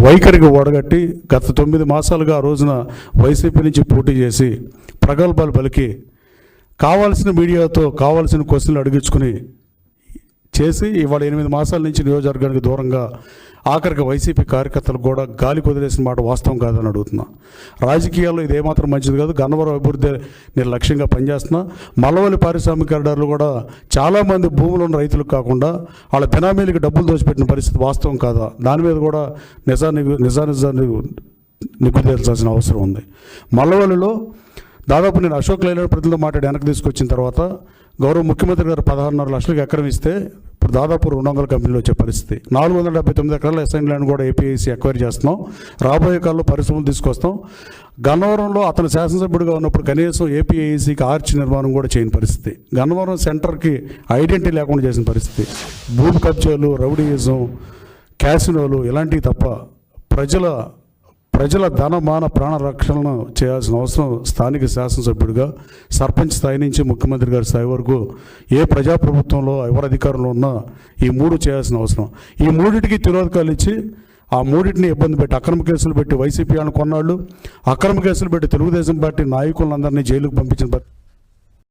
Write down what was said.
వైఖరికి ఓడగట్టి గత 9 మాసాలుగా ఆ రోజున వైసీపీ నుంచి పోటీ చేసి ప్రగల్భాలు పలికి కావాల్సిన మీడియాతో కావాల్సిన క్వశ్చన్లు అడిగించుకుని చేసి ఇవాళ 8 మాసాల నుంచి నియోజకవర్గానికి దూరంగా ఆఖరికి వైసీపీ కార్యకర్తలు కూడా గాలి కుదిరేసిన మాట వాస్తవం కాదని అడుగుతున్నా. రాజకీయాల్లో ఇది ఏమాత్రం మంచిది కాదు. గన్నవరం అభివృద్ధి నేను లక్ష్యంగా పనిచేస్తున్నా. మల్లవల్లి పారిశ్రామిక కారిడార్లు కూడా చాలామంది భూములు ఉన్న రైతులకు కాకుండా వాళ్ళ బినామీలకి డబ్బులు దోచిపెట్టిన పరిస్థితి వాస్తవం కాదా, దాని మీద కూడా నిజాన్ని నిగ్గుదేల్చాల్సిన అవసరం ఉంది. మల్లవల్లిలో దాదాపు నేను అశోక్ లైలాండ్ ప్రతినిధితో మాట్లాడి వెనక్కి తీసుకొచ్చిన తర్వాత గౌరవ ముఖ్యమంత్రి గారు 16.5 లక్షలకు ఎకరం ఇస్తే ఇప్పుడు దాదాపు 200 కంపెనీలు వచ్చే పరిస్థితి. 479 ఎకరాల అసైన్ ల్యాండ్ కూడా ఏపీఐసీ ఎక్వైర్ చేస్తున్నాం. రాబోయే కాలంలో పరిశ్రమలు తీసుకొస్తాం. గన్నవరంలో అతను శాసనసభ్యుడిగా ఉన్నప్పుడు కనీసం ఏపీఐసీకి ఆర్చ్ నిర్మాణం కూడా చేయని పరిస్థితి. గన్నవరం సెంటర్కి ఐడెంటిటీ లేకుండా చేసిన పరిస్థితి. భూమి కబ్జాలు, రౌడీయిజం, క్యాసినోలు ఇలాంటివి తప్ప ప్రజల ధనమాన ప్రాణ రక్షణను చేయాల్సిన అవసరం స్థానిక శాసనసభ్యుడిగా సర్పంచ్ స్థాయి నుంచి ముఖ్యమంత్రి గారి స్థాయి వరకు ఏ ప్రజాప్రభుత్వంలో ఎవరు అధికారంలో ఉన్నా ఈ 3 చేయాల్సిన అవసరం. ఈ 3టికి తిరోధకాలు ఇచ్చి ఆ 3టిని ఇబ్బంది పెట్టి అక్రమ కేసులు పెట్టి వైసీపీ కొన్నాళ్ళు, అక్రమ కేసులు పెట్టి తెలుగుదేశం పార్టీ నాయకులందరినీ జైలుకు పంపించిన